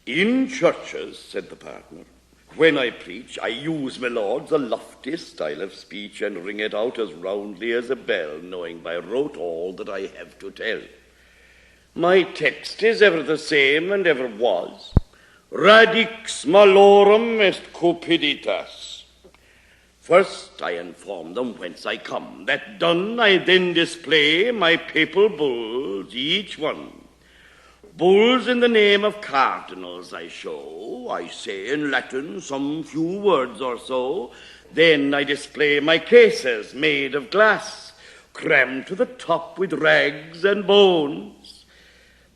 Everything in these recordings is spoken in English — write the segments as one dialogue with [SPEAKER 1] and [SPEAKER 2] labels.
[SPEAKER 1] In churches, said the partner, when I preach, I use, my lords, a lofty style of speech, and ring it out as roundly as a bell, knowing by rote all that I have to tell. My text is ever the same, and ever was. Radix malorum est cupiditas. First I inform them whence I come. That done, I then display my papal bulls, each one. Bulls in the name of cardinals I show. I say in Latin some few words or so. Then I display my cases made of glass, crammed to the top with rags and bones.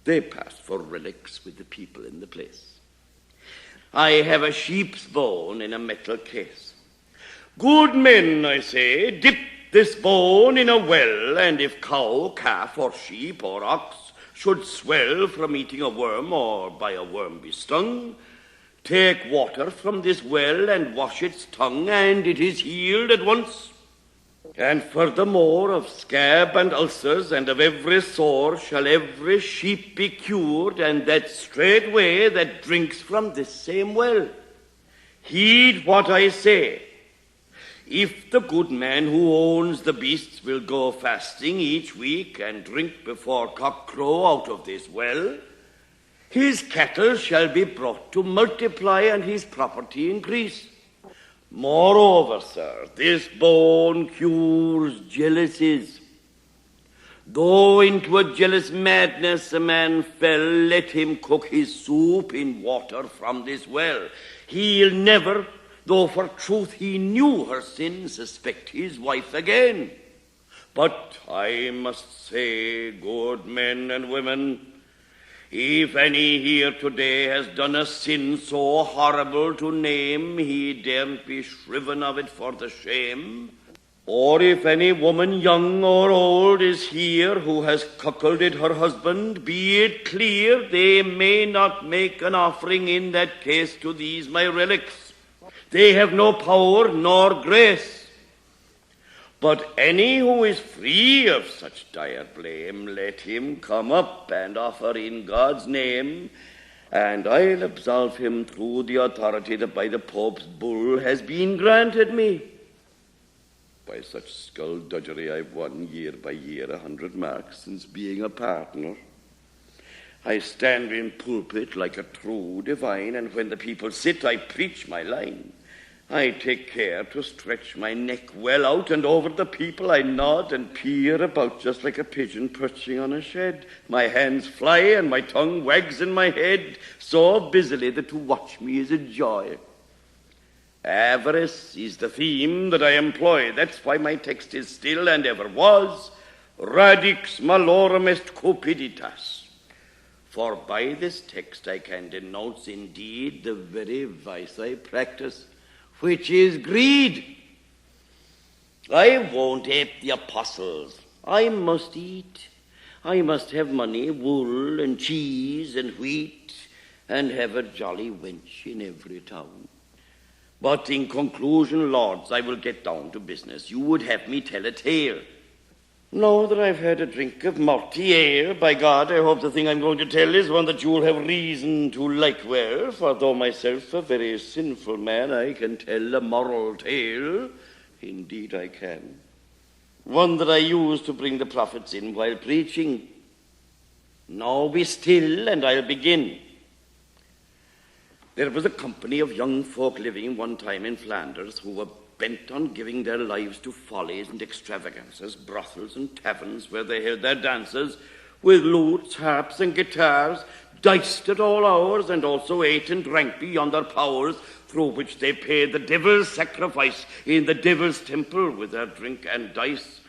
[SPEAKER 1] They pass for relics with the people in the place. I have a sheep's bone in a metal case. Good men, I say, dip this bone in a well, and if cow, calf, or sheep, or ox should swell from eating a worm or by a worm be stung, take water from this well and wash its tongue, and it is healed at once. And furthermore, of scab and ulcers and of every sore shall every sheep be cured, and that straightway that drinks from this same well. Heed what I say. If the good man who owns the beasts will go fasting each week and drink before cock-crow out of this well, his cattle shall be brought to multiply and his property increase. Moreover, sir, this bone cures jealousies. Though into a jealous madness a man fell, let him cook his soup in water from this well. He'll never, though for truth he knew her sin, suspect his wife again. But I must say, good men and women, if any here today has done a sin so horrible to name, he daren't be shriven of it for the shame. Or if any woman, young or old, is here who has cuckolded her husband, be it clear they may not make an offering in that case to these my relics. They have no power nor grace. But any who is free of such dire blame, let him come up and offer in God's name, and I'll absolve him through the authority that by the Pope's bull has been granted me. By such skullduggery I've won year by year 100 marks since being a partner. I stand in pulpit like a true divine, and when the people sit I preach my line. I take care to stretch my neck well out, and over the people I nod and peer about just like a pigeon perching on a shed. My hands fly and my tongue wags in my head so busily that to watch me is a joy. Avarice is the theme that I employ. That's why my text is still and ever was, Radix malorum est cupiditas. For by this text I can denounce indeed the very vice I practice, which is greed. I won't ape the apostles. I must eat. I must have money, wool and cheese and wheat, and have a jolly wench in every town. But in conclusion, lords, I will get down to business. You would have me tell a tale. Now that I've had a drink of malty ale, by God, I hope the thing I'm going to tell is one that you'll have reason to like well, for though myself a very sinful man, I can tell a moral tale. Indeed I can. One that I use to bring the prophets in while preaching. Now be still, and I'll begin. There was a company of young folk living one time in Flanders who were bent on giving their lives to follies and extravagances, brothels and taverns where they held their dances, with lutes, harps, and guitars, diced at all hours, and also ate and drank beyond their powers, through which they paid the devil's sacrifice in the devil's temple with their drink and dice,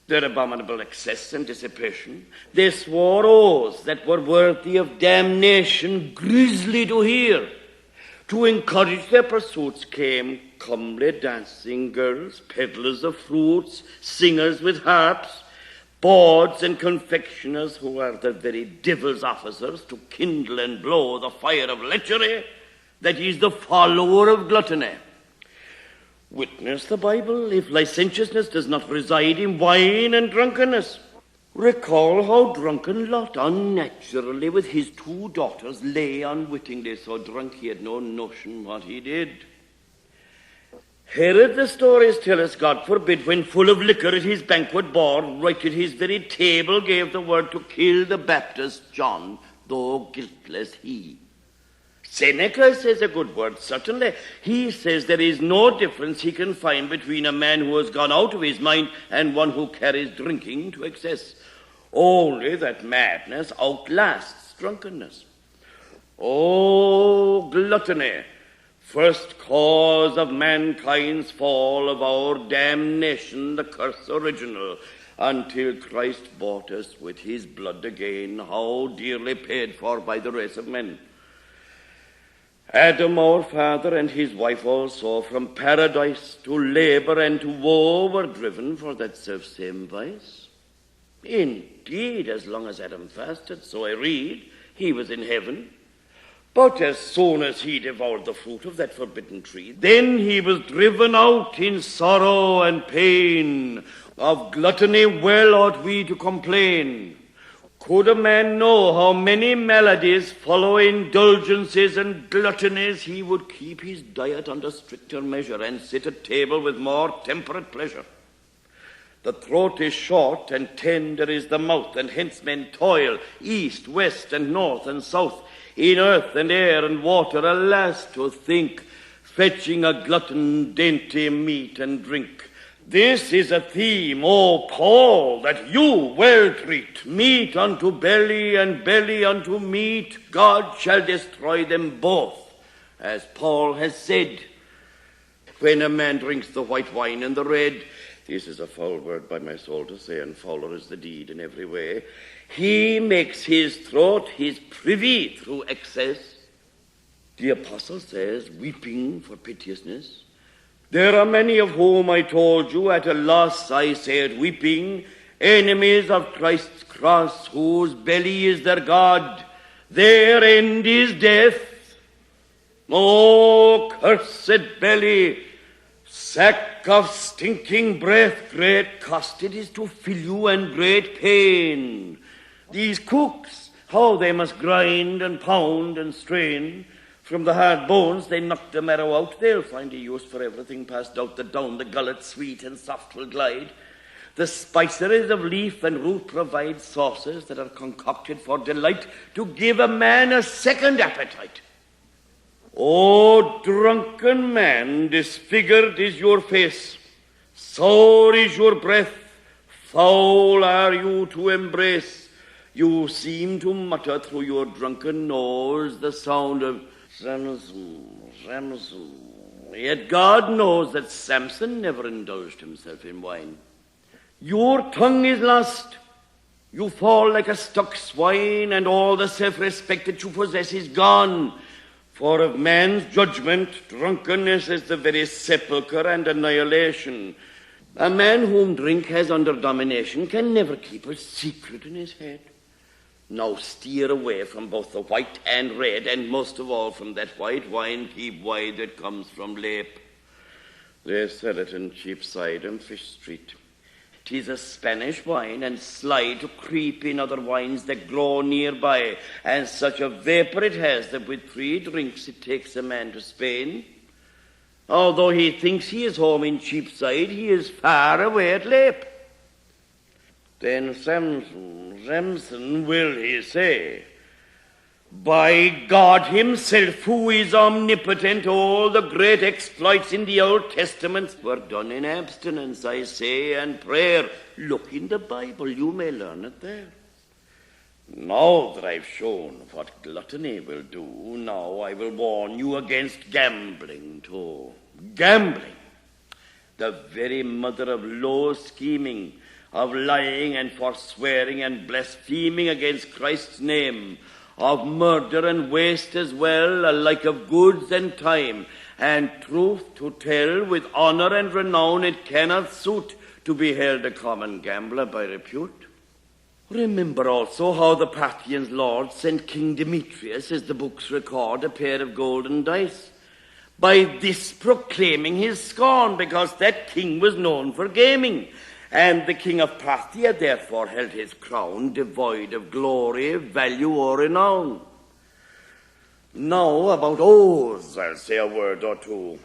[SPEAKER 1] their abominable excess and dissipation. They swore oaths that were worthy of damnation, grisly to hear. To encourage their pursuits came comely dancing girls, peddlers of fruits, singers with harps, bawds and confectioners who are the very devil's officers to kindle and blow the fire of lechery, that is the follower of gluttony. Witness the Bible if licentiousness does not reside in wine and drunkenness. Recall how drunken Lot unnaturally with his 2 daughters lay unwittingly so drunk he had no notion what he did. Herod, the stories tell us, God forbid, when full of liquor at his banquet board, right at his very table gave the word to kill the Baptist John, though guiltless he. Seneca says a good word, certainly. He says there is no difference he can find between a man who has gone out of his mind and one who carries drinking to excess. Only that madness outlasts drunkenness. Oh, gluttony, first cause of mankind's fall, of our damnation, the curse original, until Christ bought us with his blood again, how dearly paid for by the race of men. Adam, our father, and his wife also, from paradise to labor and to woe, were driven for that self-same vice. Indeed, as long as Adam fasted, so I read, he was in heaven. But as soon as he devoured the fruit of that forbidden tree, then he was driven out in sorrow and pain. Of gluttony well ought we to complain. Could a man know how many maladies follow indulgences and gluttonies, he would keep his diet under stricter measure and sit at table with more temperate pleasure. The throat is short and tender is the mouth, and hence men toil east, west, and north and south, in earth and air and water, alas, to think, fetching a glutton dainty meat and drink. This is a theme, O Paul, that you well treat. Meat unto belly and belly unto meat, God shall destroy them both, as Paul has said. When a man drinks the white wine and the red, this is a foul word by my soul to say, and fouler is the deed in every way, he makes his throat his privy through excess. The apostle says, weeping for piteousness. There are many of whom I told you at a loss I said, weeping, enemies of Christ's cross, whose belly is their God, their end is death. O cursed belly, sack of stinking breath, great cost it is to fill you, and great pain. These cooks, how they must grind and pound and strain. From the hard bones they knock the marrow out. They'll find a use for everything past doubt, that down the gullet sweet and soft will glide. The spiceries of leaf and root provide sauces that are concocted for delight, to give a man a second appetite. O drunken man, disfigured is your face, sour is your breath, foul are you to embrace. You seem to mutter through your drunken nose the sound of Samson, Samson. Yet God knows that Samson never indulged himself in wine. Your tongue is lost. You fall like a stuck swine, and all the self-respect that you possess is gone. For of man's judgment, drunkenness is the very sepulchre and annihilation. A man whom drink has under domination can never keep a secret in his head. Now steer away from both the white and red, and most of all from that white wine keep wide that comes from Lepe. They sell it in Cheapside and Fish Street. 'Tis a Spanish wine, and sly to creep in other wines that grow nearby, and such a vapour it has that with 3 drinks it takes a man to Spain. Although he thinks he is home in Cheapside, he is far away at Lepe. Then Samson will he say, by God himself, who is omnipotent, all the great exploits in the Old Testament were done in abstinence, I say, and prayer. Look in the Bible, you may learn it there. Now that I've shown what gluttony will do, now I will warn you against gambling too. Gambling, the very mother of low scheming, of lying and forswearing and blaspheming against Christ's name, of murder and waste as well, alike of goods and time, and truth to tell, with honor and renown it cannot suit to be held a common gambler by repute. Remember also how the Parthians' lord sent King Demetrius, as the books record, a pair of golden dice, by this proclaiming his scorn, because that king was known for gaming, And the king of Parthia therefore held his crown devoid of glory, value, or renown. Now about oaths I'll say a word or two.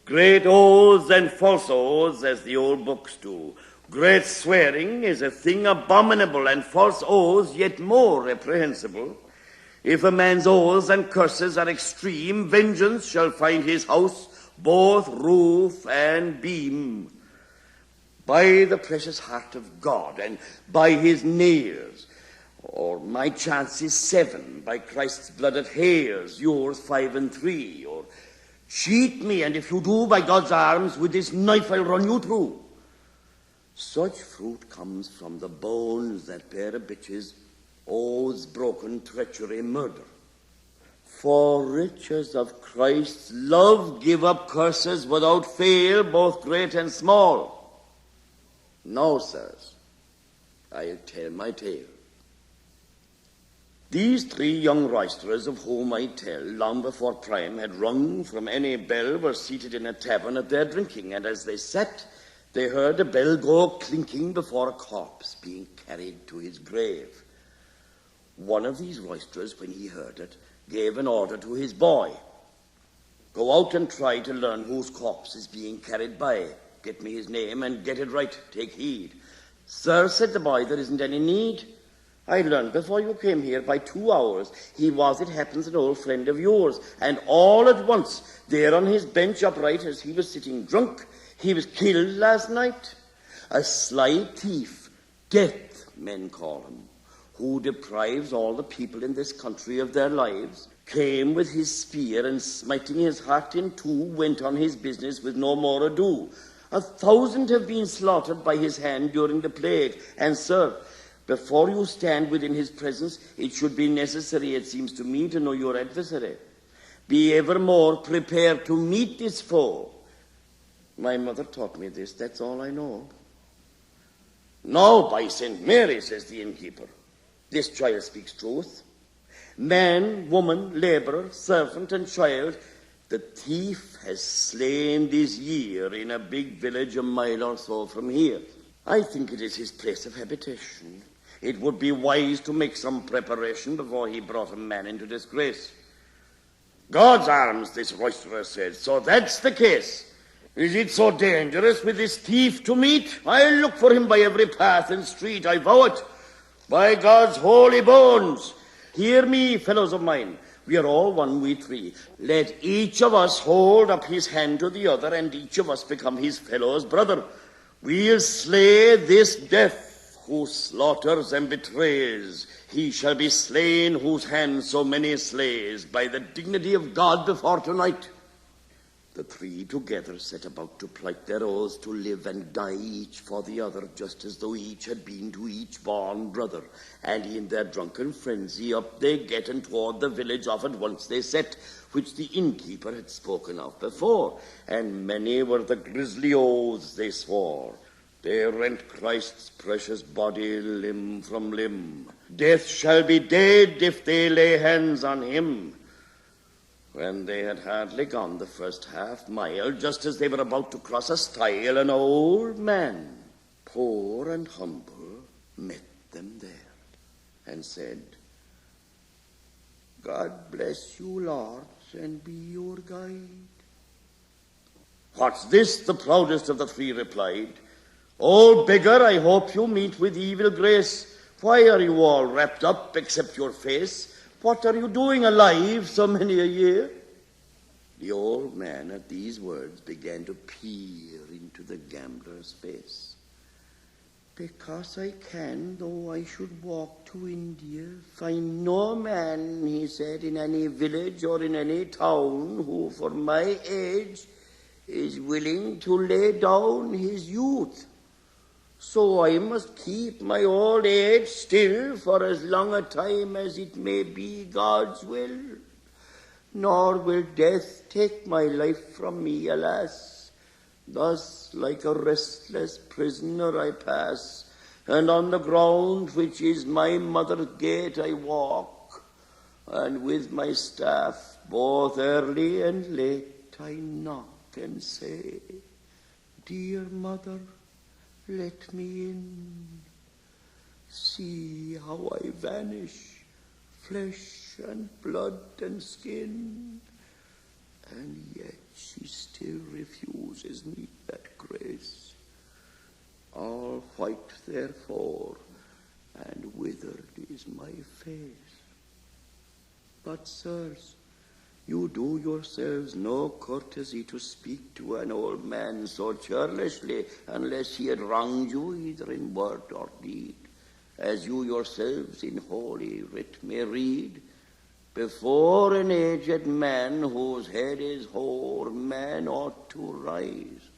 [SPEAKER 1] Great oaths and false oaths, as the old books do. Great swearing is a thing abominable, and false oaths yet more reprehensible. If a man's oaths and curses are extreme, vengeance shall find his house, both roof and beam. By the precious heart of God, and by his nails, or my chance is 7, by Christ's blood it hairs, yours 5 and 3, or cheat me, and if you do, by God's arms, with this knife I'll run you through. Such fruit comes from the bones that bear a bitch's oaths, broken, treachery, murder. For riches of Christ's love give up curses without fail, both great and small. Now, sirs, I'll tell my tale. These 3 young roisterers of whom I tell, long before prime had rung from any bell, were seated in a tavern at their drinking, and as they sat, they heard a bell go clinking before a corpse being carried to his grave. One of these roisterers, when he heard it, gave an order to his boy. Go out and try to learn whose corpse is being carried by. Get me his name and get it right. Take heed. Sir, said the boy, there isn't any need. I learned before you came here by 2 hours. He was, it happens, an old friend of yours. And all at once, there on his bench upright as he was sitting drunk, he was killed last night. A sly thief, death men call him, who deprives all the people in this country of their lives, came with his spear and smiting his heart in 2, went on his business with no more ado. 1,000 have been slaughtered by his hand during the plague. And, sir, before you stand within his presence, it should be necessary, it seems to me, to know your adversary. Be evermore prepared to meet this foe. My mother taught me this, that's all I know. No, by St. Mary, says the innkeeper, this child speaks truth. Man, woman, laborer, servant, and child, the thief has slain this year in a big village a mile or so from here. I think it is his place of habitation. It would be wise to make some preparation before he brought a man into disgrace. God's arms, this roisterer said, so that's the case. Is it so dangerous with this thief to meet? I'll look for him by every path and street, I vow it. By God's holy bones. Hear me, fellows of mine. We are all one, we 3. Let each of us hold up his hand to the other, and each of us become his fellow's brother. We'll slay this death who slaughters and betrays. He shall be slain whose hand so many slays, by the dignity of God before tonight. The 3 together set about to plight their oaths to live and die each for the other, just as though each had been to each born brother. And in their drunken frenzy up they get, and toward the village off at once they set, which the innkeeper had spoken of before. And many were the grisly oaths they swore. They rent Christ's precious body limb from limb. Death shall be dead if they lay hands on him. When they had hardly gone the first half mile, just as they were about to cross a stile, an old man, poor and humble, met them there and said, God bless you, Lord, and be your guide. What's this? The proudest of the 3 replied. Old beggar, I hope you meet with evil grace. Why are you all wrapped up except your face? What are you doing alive so many a year? The old man at these words began to peer into the gambler's face. Because I can, though I should walk to India, find no man, he said, in any village or in any town who for my age is willing to lay down his youth. So I must keep my old age still for as long a time as it may be God's will. Nor will death take my life from me, alas. Thus, like a restless prisoner I pass, and on the ground which is my mother's gate I walk, and with my staff both early and late I knock and say, Dear mother, Let me in. See how I vanish, flesh and blood and skin. And yet she still refuses me that grace. All white therefore, and withered is my face. But, sirs, you do yourselves no courtesy to speak to an old man so churlishly, unless he had wronged you either in word or deed, as you yourselves in Holy Writ may read. Before an aged man whose head is hoar, man ought to rise.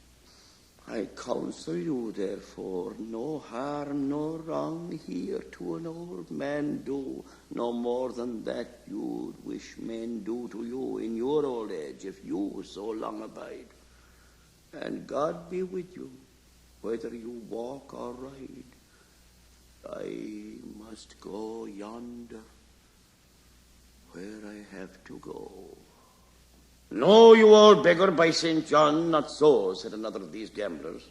[SPEAKER 1] I counsel you, therefore, no harm nor wrong here to an old man do, no more than that you'd wish men do to you in your old age, if you so long abide. And God be with you, whether you walk or ride. I must go yonder, where I have to go. No, you old beggar, by St. John, not so, said another of these gamblers.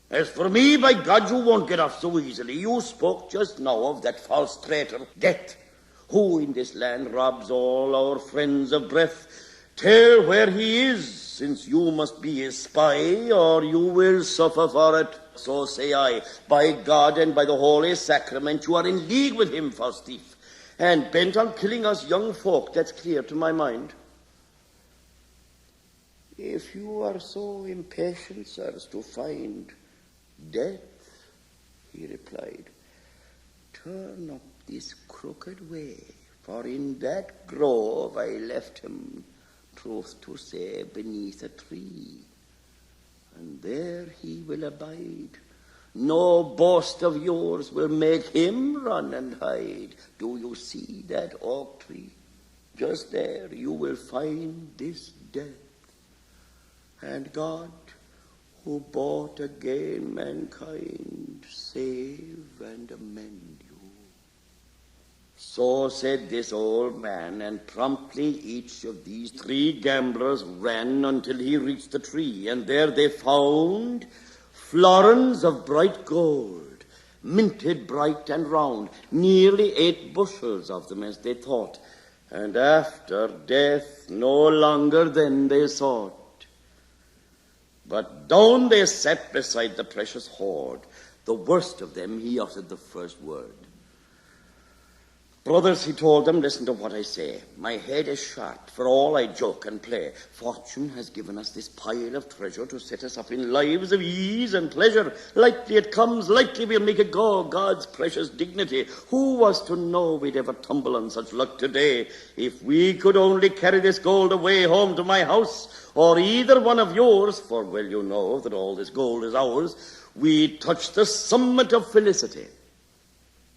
[SPEAKER 1] As for me, by God, you won't get off so easily. You spoke just now of that false traitor, Death, who in this land robs all our friends of breath. Tell where he is, since you must be his spy, or you will suffer for it. So say I, by God and by the Holy Sacrament, you are in league with him, false thief, and bent on killing us young folk. That's clear to my mind. If you are so impatient, sirs, to find death, he replied, turn up this crooked way, for in that grove I left him, truth to say, beneath a tree, and there he will abide. No boast of yours will make him run and hide. Do you see that oak tree? Just there you will find this death. And God, who bought again mankind, save and amend you. So said this old man, and promptly each of these three gamblers ran until he reached the tree, and there they found florins of bright gold, minted bright and round, nearly 8 bushels of them, as they thought, and after death no longer then they sought. But down they sat beside the precious hoard. The worst of them, he uttered the first word. Brothers, he told them, listen to what I say. My head is sharp, for all I joke and play. Fortune has given us this pile of treasure to set us up in lives of ease and pleasure. Lightly it comes, lightly we'll make it go, God's precious dignity. Who was to know we'd ever tumble on such luck today? If we could only carry this gold away home to my house, or either one of yours, for well you know that all this gold is ours, we touch the summit of felicity.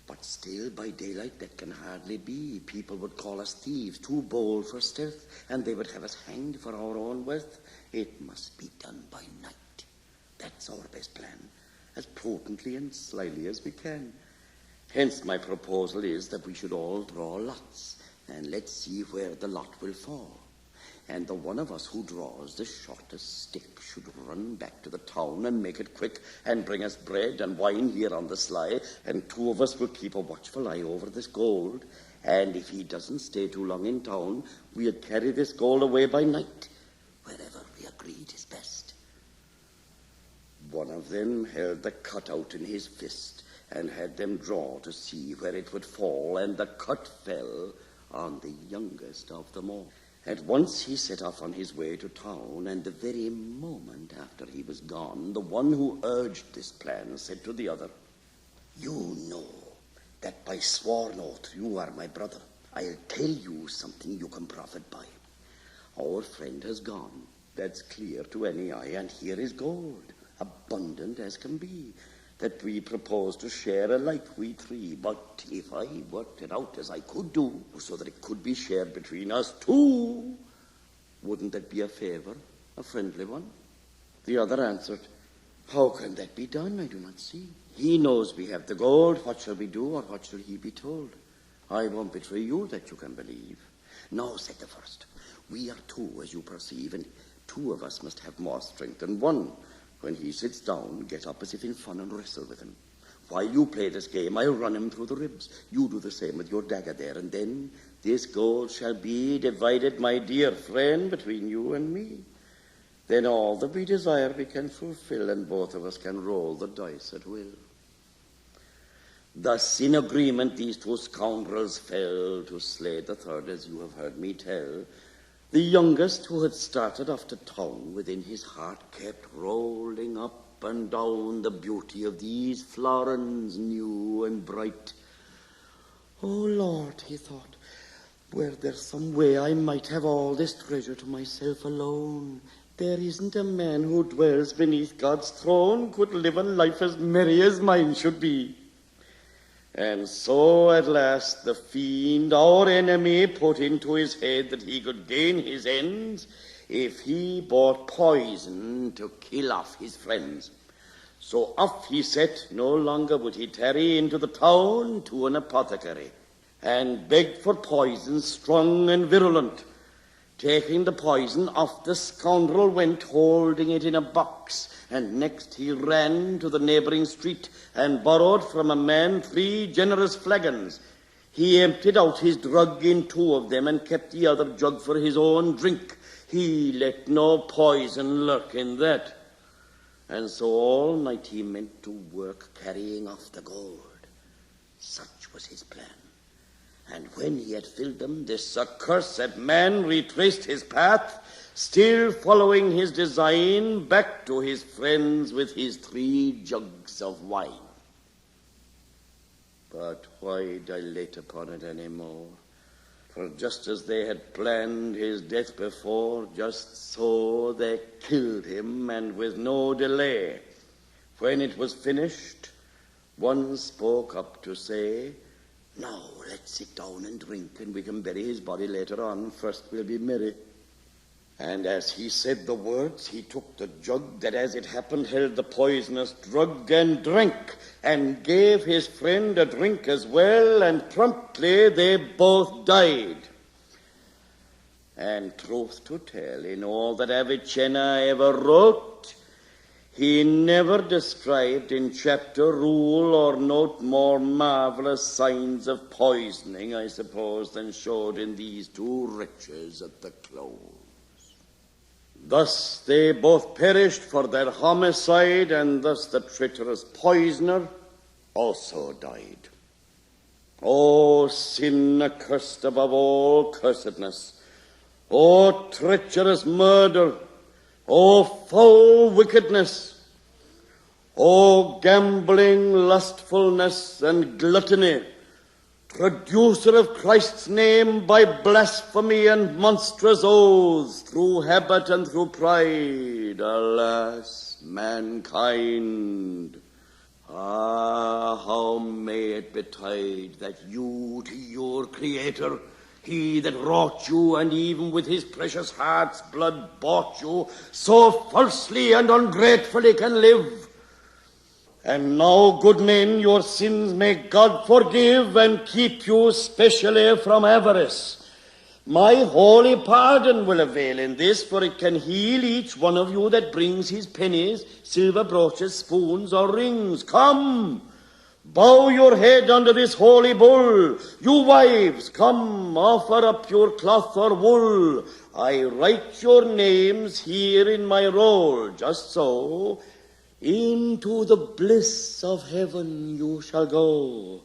[SPEAKER 1] But still, by daylight, that can hardly be. People would call us thieves, too bold for stealth, and they would have us hanged for our own wealth. It must be done by night. That's our best plan, as prudently and slyly as we can. Hence my proposal is that we should all draw lots, and let's see where the lot will fall. And the one of us who draws the shortest stick should run back to the town and make it quick and bring us bread and wine here on the sly, and 2 of us will keep a watchful eye over this gold, and if he doesn't stay too long in town, we'll carry this gold away by night, wherever we agreed is best. One of them held the cutout in his fist and had them draw to see where it would fall, and the cut fell on the youngest of them all. At once he set off on his way to town, and the very moment after he was gone, the one who urged this plan said to the other, you know that by sworn oath you are my brother. I'll tell you something you can profit by. Our friend has gone, that's clear to any eye, and here is gold, abundant as can be, that we propose to share alike, we 3. But if I worked it out as I could do, so that it could be shared between us 2, wouldn't that be a favor, a friendly one? The other answered, how can that be done? I do not see. He knows we have the gold. What shall we do, or what shall he be told? I won't betray you, that you can believe. No, said the first. We are 2, as you perceive, and 2 of us must have more strength than 1. When he sits down, get up as if in fun and wrestle with him. While you play this game, I'll run him through the ribs. You do the same with your dagger there, and then this gold shall be divided, my dear friend, between you and me. Then all that we desire we can fulfill, and both of us can roll the dice at will. Thus, in agreement, these two scoundrels fell to slay the third, as you have heard me tell. The youngest, who had started off to town, within his heart kept rolling up and down the beauty of these florins new and bright. Oh, Lord, he thought, were there some way I might have all this treasure to myself alone? There isn't a man who dwells beneath God's throne could live a life as merry as mine should be. And so at last the fiend, our enemy, put into his head that he could gain his ends if he bought poison to kill off his friends. So off he set, no longer would he tarry into the town to an apothecary, and begged for poison strong and virulent. Taking the poison, off the scoundrel went, holding it in a box, and next he ran to the neighboring street and borrowed from a man 3 generous flagons. He emptied out his drug in 2 of them and kept the other jug for his own drink. He let no poison lurk in that. And so all night he meant to work carrying off the gold. Such was his plan. And when he had filled them, this accursed man retraced his path, still following his design, back to his friends with his 3 jugs of wine. But why dilate upon it any more? For just as they had planned his death before, just so they killed him, and with no delay. When it was finished, one spoke up to say, "Now let's sit down and drink, and we can bury his body later on. First we'll be merry." And as he said the words, he took the jug that, as it happened, held the poisonous drug, and drank, and gave his friend a drink as well, and promptly they both died. And truth to tell, in all that Avicenna ever wrote, he never described in chapter, rule, or note more marvelous signs of poisoning, I suppose, than showed in these 2 wretches at the close. Thus they both perished for their homicide, and thus the treacherous poisoner also died. O sin accursed above all cursedness! O treacherous murder! O foul wickedness! O gambling, lustfulness, and gluttony! Traducer of Christ's name by blasphemy and monstrous oaths, through habit and through pride. Alas, mankind! Ah, how may it betide that you to your Creator, he that wrought you, and even with his precious heart's blood bought you, so falsely and ungratefully can live? And now, good men, your sins may God forgive and keep you specially from avarice. My holy pardon will avail in this, for it can heal each one of you that brings his pennies, silver brooches, spoons, or rings. Come, bow your head under this holy bull. You wives, come, offer up your cloth or wool. I write your names here in my roll, just so. Into the bliss of heaven you shall go.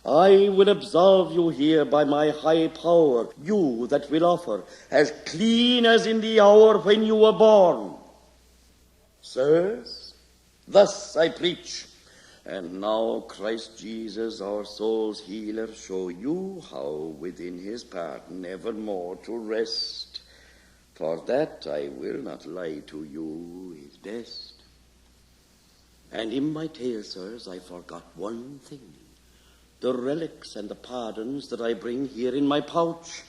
[SPEAKER 1] I will absolve you here by my high power, you that will offer, as clean as in the hour when you were born. Sirs, thus I preach, and now Christ Jesus, our soul's healer, show you how within his pardon evermore to rest. For that, I will not lie to you, is best. And in my tale, sirs, I forgot one thing. The relics and the pardons that I bring here in my pouch.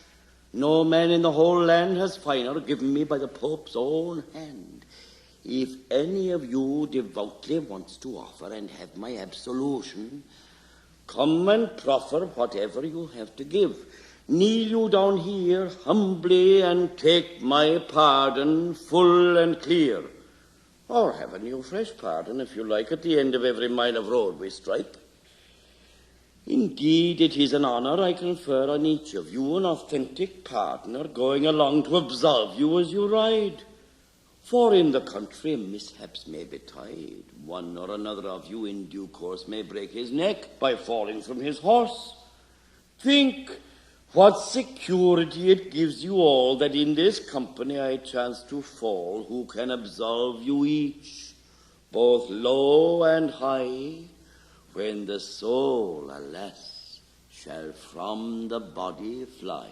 [SPEAKER 1] No man in the whole land has finer, given me by the Pope's own hand. If any of you devoutly wants to offer and have my absolution, come and proffer whatever you have to give. Kneel you down here humbly and take my pardon full and clear. or have a new fresh pardon, if you like, at the end of every mile of road we strike. Indeed, it is an honour I confer on each of you, an authentic partner, going along to absolve you as you ride. For in the country mishaps may betide. One or another of you in due course may break his neck by falling from his horse. Think what security it gives you all that in this company I chance to fall, who can absolve you each, both low and high, when the soul, alas, shall from the body fly.